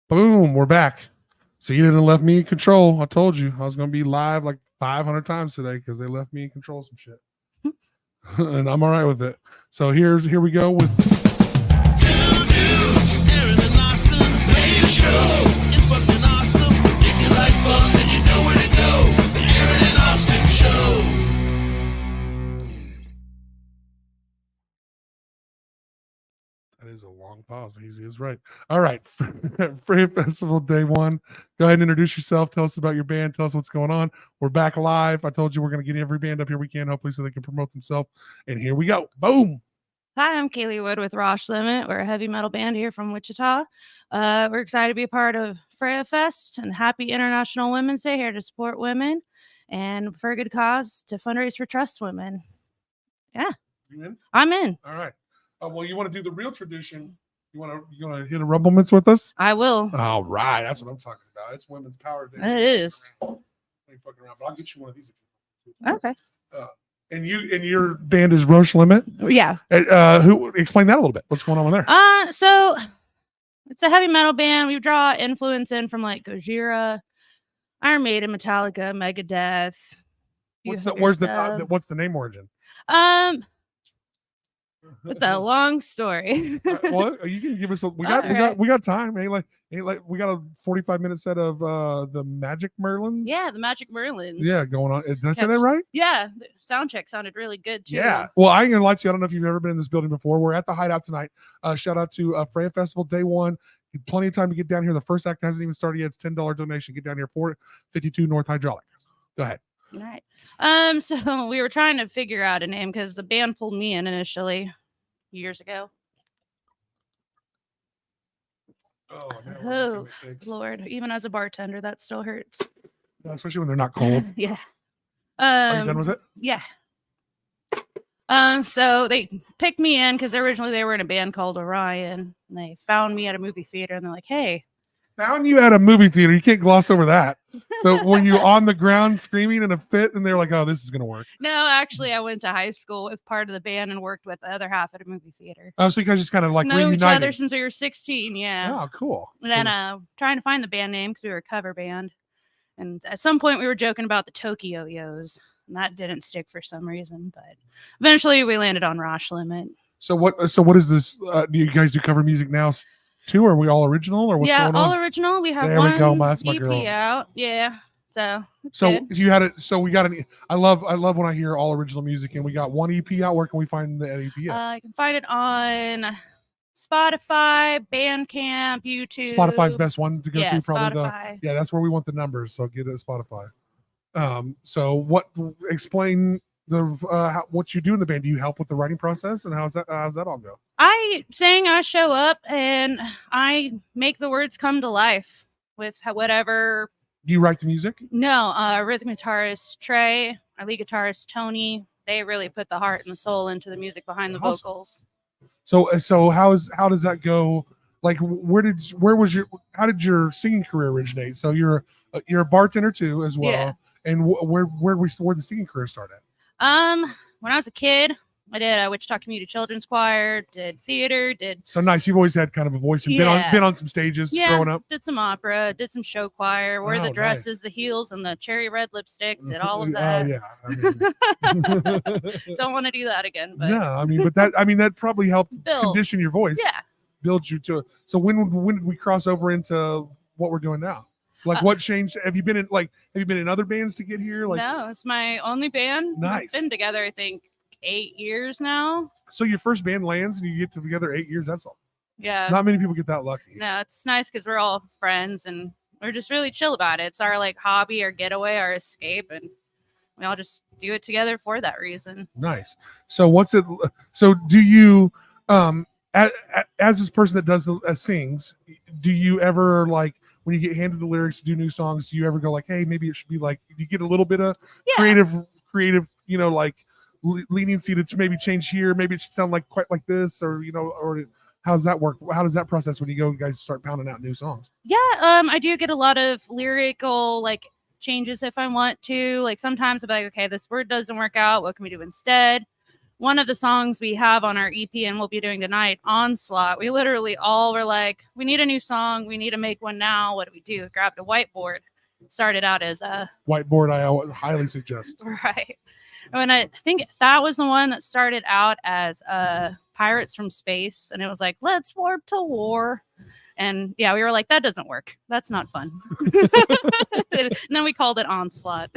Boom, we're back. So you didn't left me in control. I told you I was going to be live like 500 times today because they left me in control of some shit. And I'm all right with it. So here we go with Two dudes, Aaron and Austin, made a show. It's fucking awesome. If you like fun, then you know where to go. The Aaron and Austin Show. that is a long pause. He is right. All right. Freya Festival Day 1. Go ahead and introduce yourself. Tell us about your band. Tell us what's going on. We're back live. I told you we're going to get every band up here we can, hopefully, so they can promote themselves. And here we go. Boom. Hi, I'm Kaylee Wood with Rosh Limit. We're a heavy metal band here from Wichita. We're excited to be a part of FreyaFest and happy International Women's Day, here to support women and for a good cause to fundraise for Trust Women. Yeah. You in? I'm in. All right. Well, you want to do the real tradition? You want to hit a rumblements with us? I will. All right. That's what I'm talking about. It's Women's Power Day. It is. I ain't fucking around, but I'll get you one of these. Okay. And your band is Roche Limit. Yeah. Who explain that a little bit? What's going on there? So it's a heavy metal band. We draw influence in from like Gojira, Iron Maiden, Metallica, Megadeth. What's the name origin? It's a long story. Well, you can give us we got time. Ain't like we got a 45-minute set of the Magic Merlins. Yeah, the Magic Merlins. Yeah, going on. Did I say that right? Yeah, the sound check sounded really good too. Yeah. Well, I ain't gonna lie to you. I don't know if you've ever been in this building before. We're at the Hideout tonight. Shout out to Freya Festival Day 1. Plenty of time to get down here. The first act hasn't even started yet. It's $10 donation. Get down here, 452 North Hydraulic. Go ahead. All right. So we were trying to figure out a name because the band pulled me in initially years ago. Oh, Lord. Even as a bartender, that still hurts. Especially when they're not cold. Yeah. Are you done with it? Yeah. So they picked me in because originally they were in a band called Orion. And they found me at a movie theater and they're like, hey. Found you at a movie theater. You can't gloss over that. So were you on the ground screaming in a fit and they're like, oh, this is going to work? No, actually, I went to high school with part of the band and worked with the other half at a movie theater. Oh, so you guys just kind of like know reunited. each other since we were 16. Yeah. Oh, cool. And then trying to find the band name because we were a cover band. And at some point we were joking about the Tokyo Yos. And that didn't stick for some reason. But eventually we landed on Rosh Limit. So what is this? Do you guys do cover music now too? Are we all original or what's going on? All original. We have there one we go. That's my EP girl. out. Yeah. So good. You had it. So we got an. I love when I hear all original music, and we got one EP out. Where can we find the EP? You can find it on Spotify, Bandcamp, YouTube. Spotify's best one to go to. Probably Spotify. That's where we want the numbers. So get it at Spotify. So what? Explain what you do in the band. Do you help with the writing process, and how's that all go? I sing. I show up, and I make the words come to life with whatever. Do you write the music? No, rhythm guitarist Trey, our lead guitarist Tony. They really put the heart and the soul into the music behind the vocals. So how does that go? Like, how did your singing career originate? So you're a bartender too as well. Yeah. And where the singing career start at? When I was a kid, I did Wichita Community Children's Choir, did theater, So nice. You've always had kind of a voice. You've been on some stages growing up. Did some opera, did some show choir, wore the dresses, the heels, and the cherry red lipstick, did all of that. Oh yeah. I mean, don't want to do that again. But yeah, that probably helped condition your voice. Yeah. Build you to. So when did we cross over into what we're doing now? Like what changed? Have you been in other bands to get here? Like no, it's my only band. Nice. We've been together, I think, 8 years now. So your first band lands and you get together 8 years. That's all. Yeah. Not many people get that lucky. No, it's nice because we're all friends and we're just really chill about it. It's our like hobby, our getaway, our escape, and we all just do it together for that reason. Nice. So so do you as this person that does sings, do you ever like when you get handed the lyrics to do new songs, do you ever go like, hey, maybe it should be like, do you get a little bit of creative, like leniency to maybe change here, maybe it should sound like quite like this, or or how does that work? How does that process when you guys start pounding out new songs? Yeah, I do get a lot of lyrical like changes if I want to. Like sometimes I'm like, okay, this word doesn't work out. What can we do instead? one of the songs we have on our EP and we'll be doing tonight, Onslaught, we literally all were like, we need a new song. We need to make one now. What do we do? Grabbed a whiteboard. Started out as a Whiteboard, I highly suggest. right. And I think that was the one that started out as Pirates from Space. And it was like, let's warp to war. And yeah, we were like, that doesn't work. That's not fun. And then we called it Onslaught.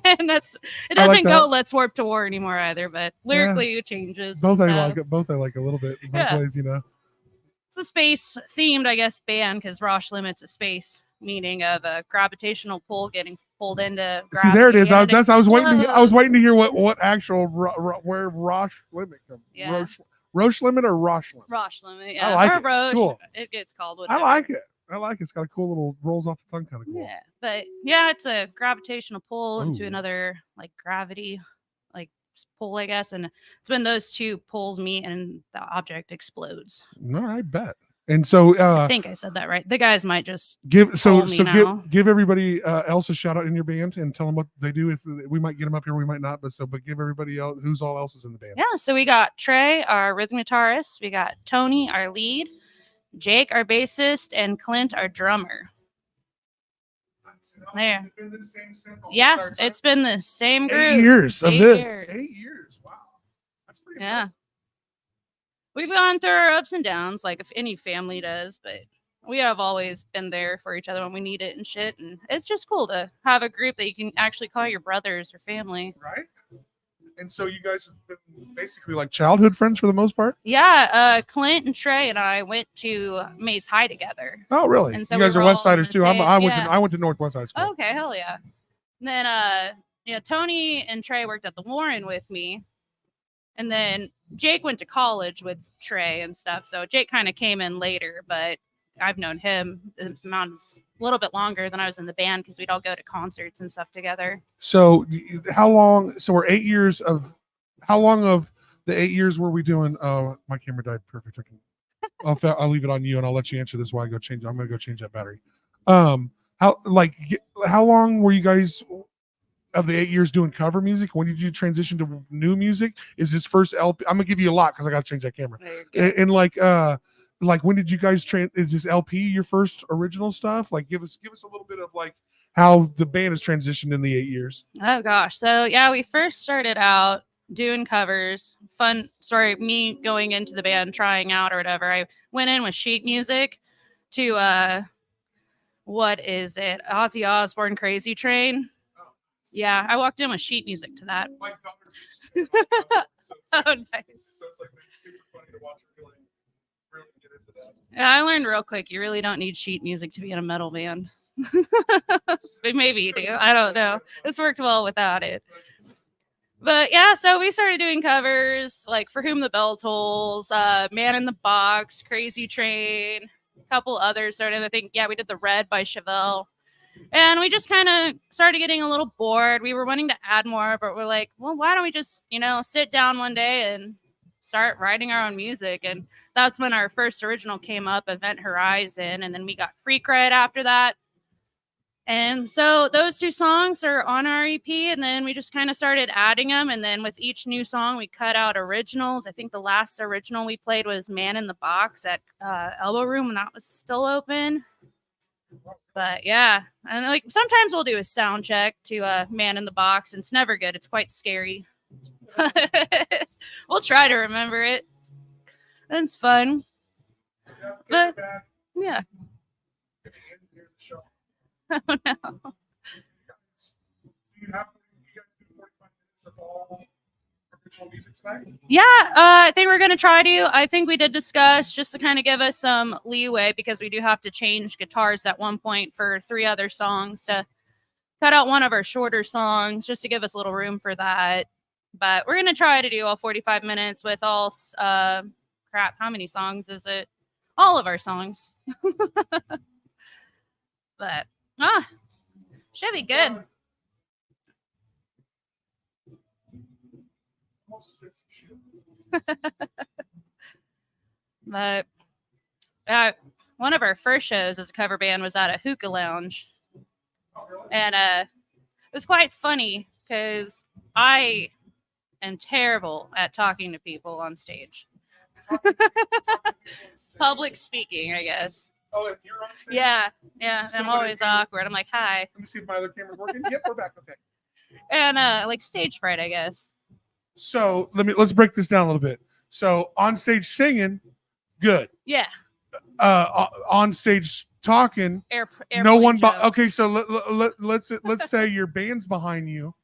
And it doesn't go let's warp to war anymore either, but lyrically it changes. Both I like it. Both I like a little bit. Both ways, you know. It's a space themed, I guess, band because Rosh Limit's a space meaning of a gravitational pull getting pulled into gravity. See, there it is. I was waiting to hear what actual where Rosh Limit comes. Yeah. Rosh Limit or Rosh Limit? Rosh Limit, yeah. I like it. Rosh, It's cool. It gets called whatever. I like it. It's got a cool little rolls off the tongue kind of cool. Yeah, but yeah, it's a gravitational pull into another like gravity like pull, I guess, and it's when those two pulls meet and the object explodes. No, I bet. And so I think I said that right. The guys might just give everybody else a shout out in your band and tell them what they do. If we might get them up here, we might not, but give everybody else who's all else is in the band. Yeah, so we got Trey, our rhythm guitarist, we got Tony, our lead, Jake, our bassist, and Clint, our drummer. There. Yeah, it's been the same group. 8 years of this. 8 years. Wow. That's pretty impressive. We've gone through our ups and downs, like if any family does, but we have always been there for each other when we need it and shit. And it's just cool to have a group that you can actually call your brothers or family. Right. And so you guys have been basically like childhood friends for the most part? Yeah. Clint and Trey and I went to Mays High together. Oh, really? And so you guys are West Siders too. I went to Northwest High School. Okay, hell yeah. And then Tony and Trey worked at the Warren with me. And then Jake went to college with Trey and stuff. So Jake kind of came in later, but I've known him a little bit longer than I was in the band because we'd all go to concerts and stuff together. So how long? So we're 8 years of. How long of the 8 years were we doing? Oh, my camera died. Perfect. I'll leave it on you, and I'll let you answer this while I go change. I'm gonna go change that battery. How long were you guys of the 8 years doing cover music? When did you transition to new music? Is this first LP? I'm gonna give you a lot because I gotta change that camera. And like when did you guys is this LP your first original stuff? Like give us a little bit of like how the band has transitioned in the 8 years. Oh gosh. So yeah, we first started out doing covers. Fun story, me going into the band, trying out or whatever. I went in with sheet music to what is it? Ozzy Osbourne Crazy Train. Yeah, I walked in with sheet music to that. Oh, nice. So it's like super funny to watch really get into that. Yeah, I learned real quick. You really don't need sheet music to be in a metal band. But maybe you do. I don't know. This worked well without it. But yeah, so we started doing covers like For Whom the Bell Tolls, Man in the Box, Crazy Train, a couple others started. I think, we did The Red by Chevelle. And we just kind of started getting a little bored. We were wanting to add more, but we're like, well, why don't we just, sit down one day and start writing our own music? And that's when our first original came up, Event Horizon. And then we got Freak right after that. And so those two songs are on our EP. And then we just kind of started adding them. And then with each new song, we cut out originals. I think the last original we played was Man in the Box at Elbow Room when that was still open. But yeah, and like sometimes we'll do a sound check to Man in the Box, and it's never good. It's quite scary. We'll try to remember it. It's fun. But yeah. Oh no. Do you guys do 45 minutes of all original music tonight? Yeah, I think we're going to try to. I think we did discuss just to kind of give us some leeway because we do have to change guitars at one point for 3 other songs to cut out one of our shorter songs just to give us a little room for that. But we're going to try to do all 45 minutes with all, how many songs is it? All of our songs. But, should be good. But one of our first shows as a cover band was at a hookah lounge. And it was quite funny because I am terrible at talking to people on stage. Public speaking, I guess. Oh, if you're on stage? Yeah, Just I'm tell me always that you're- awkward. I'm like, hi. Let me see if my other camera's working. Yep, we're back. Okay. And like stage fright, I guess. So let's break this down a little bit. So on stage singing, good. Yeah. On stage talking, no Airplane one. jokes. Okay, so let's say your band's behind you,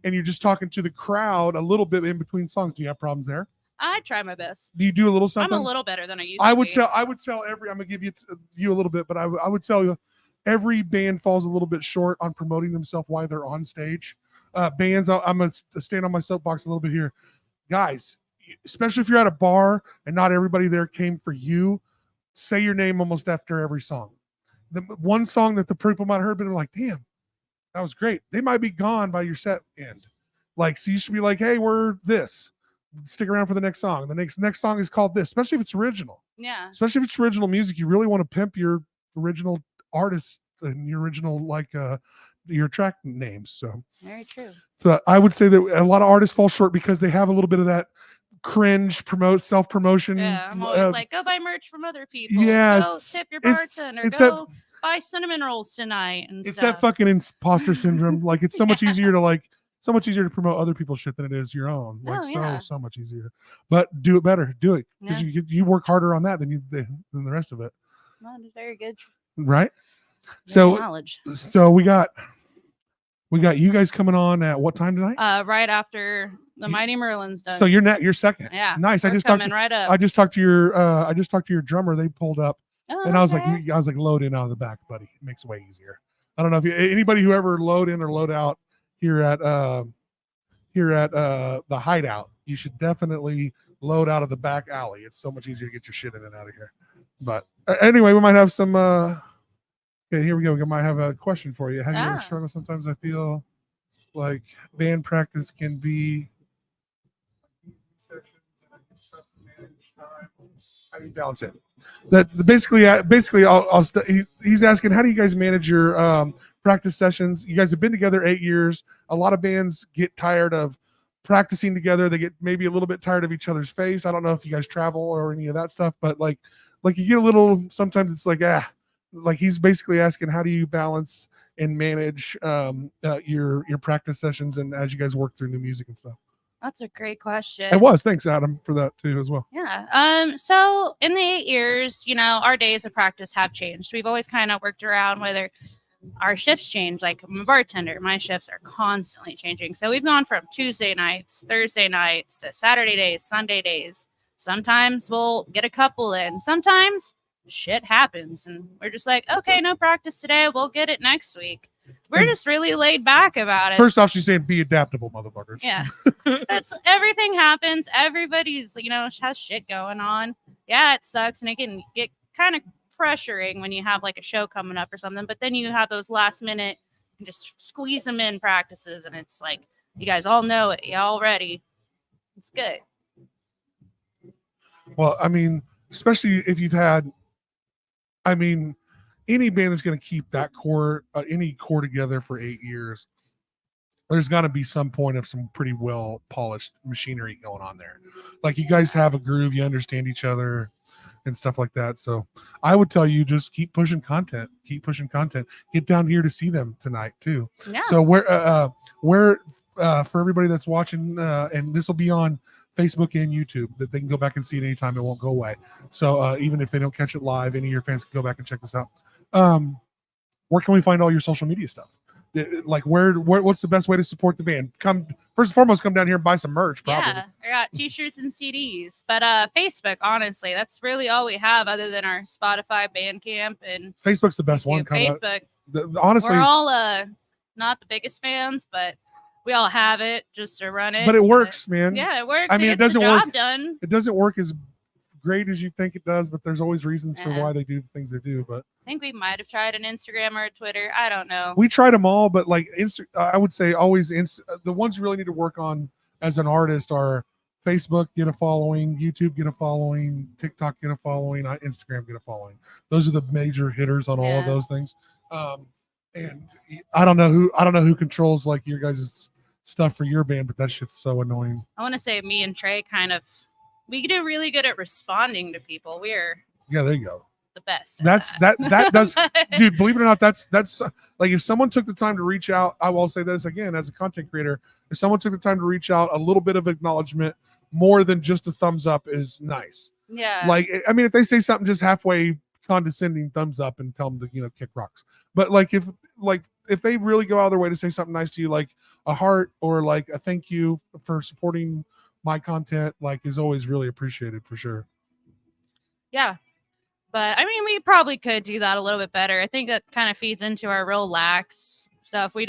and you're just talking to the crowd a little bit in between songs. Do you have problems there? I try my best. Do you do a little something? I'm a little better than I used to. I would be. tell every. I'm gonna give you a little bit, but I would tell you every band falls a little bit short on promoting themselves while they're on stage. Bands, I'm gonna stand on my soapbox a little bit here, guys. Especially if you're at a bar and not everybody there came for you, say your name almost after every song. The one song that the people might have heard, but they're like, "Damn, that was great." They might be gone by your set end. Like, so you should be like, "Hey, we're this. Stick around for the next song. The next song is called this," especially if it's original. Yeah. Especially if it's original music, you really want to pimp your original artist and your original your track names. So very true. So I would say that a lot of artists fall short because they have a little bit of that cringe self promotion. Yeah, I'm always like, go buy merch from other people. Yeah, go tip your bartender. Go buy cinnamon rolls tonight. And it's stuff. that fucking imposter syndrome. Like, it's so much easier to promote other people's shit than it is your own. Like, so much easier. But do it better. Do it because you work harder on that than the rest of it. Well, very good. Right. Good knowledge. So we got you guys coming on at what time tonight? Right after the Mighty Merlin's done. So you're second. Yeah. Nice. I just talked right up. I just talked to your drummer. They pulled up, and I was like, load in out of the back, buddy. It makes it way easier. I don't know if anybody who ever load in or load out here at the Hideout, you should definitely load out of the back alley. It's so much easier to get your shit in and out of here. But anyway, we might have some. Okay, here we go. We might have a question for you. Have you ever struggled? Sometimes I feel like band practice can be how do you balance it? That's basically. He's asking, how do you guys manage your practice sessions? You guys have been together 8 years. A lot of bands get tired of practicing together. They get maybe a little bit tired of each other's face. I don't know if you guys travel or any of that stuff, but like you get a little. Sometimes it's like like he's basically asking, how do you balance and manage your practice sessions and as you guys work through new music and stuff? That's a great question. It was. Thanks, Adam, for that too as well. Yeah. So in the 8 years, our days of practice have changed. We've always kind of worked around whether our shifts change. Like, I'm a bartender. My shifts are constantly changing. So we've gone from Tuesday nights, Thursday nights, to Saturday days, Sunday days. Sometimes we'll get a couple in. Sometimes shit happens and we're just like, okay, no practice today. We'll get it next week. We're just really laid back about it. First off, she's saying be adaptable, motherfuckers. Yeah. That's everything happens. Everybody's, has shit going on. Yeah, it sucks. And it can get kind of pressuring when you have like a show coming up or something. But then you have those last minute, and just squeeze them in practices. And it's like, you guys all know it. You all ready. It's good. Well, I mean, especially if you've had, any band is going to keep that any core together for 8 years. There's got to be some point of some pretty well polished machinery going on there. Like, you guys have a groove, you understand each other and stuff like that. So I would tell you, just keep pushing content, get down here to see them tonight too. Yeah. So where for everybody that's watching, and this will be on Facebook and YouTube, that they can go back and see it anytime. It won't go away. So even if they don't catch it live, any of your fans can go back and check this out. Where can we find all your social media stuff? Like, what's the best way to support the band? First and foremost, come down here and buy some merch. Probably. Yeah, I got t-shirts and CDs. But Facebook, honestly, that's really all we have other than our Spotify, Bandcamp, and Facebook's the best one. Facebook. Honestly, we're all not the biggest fans, but we all have it just to run it. But it works, man. Yeah, it works. I mean, it doesn't the job work. Done. It doesn't work as great as you think it does, but there's always reasons for why they do the things they do. But I think we might have tried an Instagram or a Twitter. I don't know. We tried them all, but like I would say always the ones you really need to work on as an artist are Facebook, get a following, YouTube, get a following, TikTok, get a following, Instagram, get a following. Those are the major hitters on all of those things. And I don't know who controls like your guys' stuff for your band, but that shit's so annoying. I want to say me and Trey we do really good at responding to people. We're Yeah, there you go. the best. That does, dude, believe it or not, that's like, if someone took the time to reach out, I will say this again, as a content creator, if someone took the time to reach out, a little bit of acknowledgement more than just a thumbs up is nice. Yeah. Like, I mean, if they say something just halfway condescending, thumbs up and tell them to, kick rocks. But like, if they really go out of their way to say something nice to you, like a heart or like a thank you for supporting my content, like, is always really appreciated for sure. Yeah. But I mean, we probably could do that a little bit better. I think that kind of feeds into our real lax stuff. We've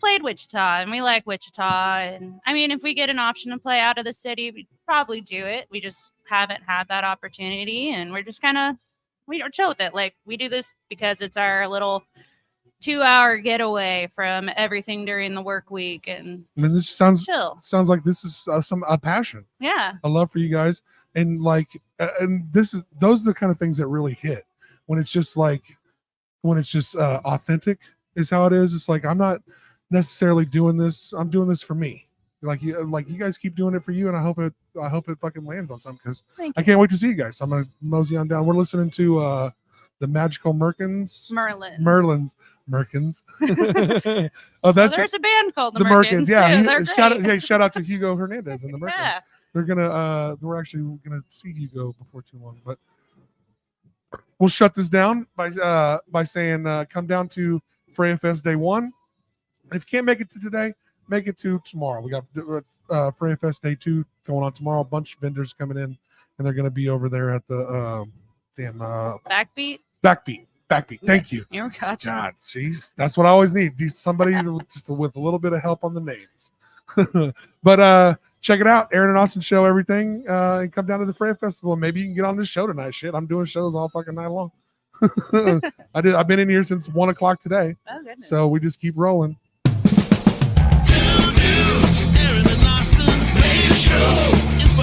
played Wichita and we like Wichita. And I mean, if we get an option to play out of the city, we'd probably do it. We just haven't had that opportunity. And we're just we are chill with it. Like, we do this because it's our little 2-hour getaway from everything during the work week. And I mean, this sounds like this is a passion. Yeah. A love for you guys. And like, and those are the kind of things that really hit when it's just authentic is how it is. It's like, I'm not necessarily doing this. I'm doing this for me. Like you guys keep doing it for you. And I hope it fucking lands on something, because I can't wait to see you guys. So I'm going to mosey on down. We're listening to, the Magical Merkins. Merkins. Oh, there's a band called the Merkins. Yeah. Too. Shout out to Hugo Hernandez and the Merkins. Yeah. We're actually gonna see Hugo before too long, but we'll shut this down by saying come down to FreyaFest Day 1. If you can't make it to today, make it to tomorrow. We got FreyaFest Day 2 going on tomorrow. A bunch of vendors coming in, and they're gonna be over there at the Backbeat. Thank you. You're gotcha. God, jeez, that's what I always need. Somebody just with a little bit of help on the names. But check it out, Aaron and Austin show everything, and come down to the Freya Festival. Maybe you can get on this show tonight. Shit, I'm doing shows all fucking night long. I've been in here since 1 o'clock today. Oh, goodness. So we just keep rolling. Two dudes, Aaron and Austin, made a show. It's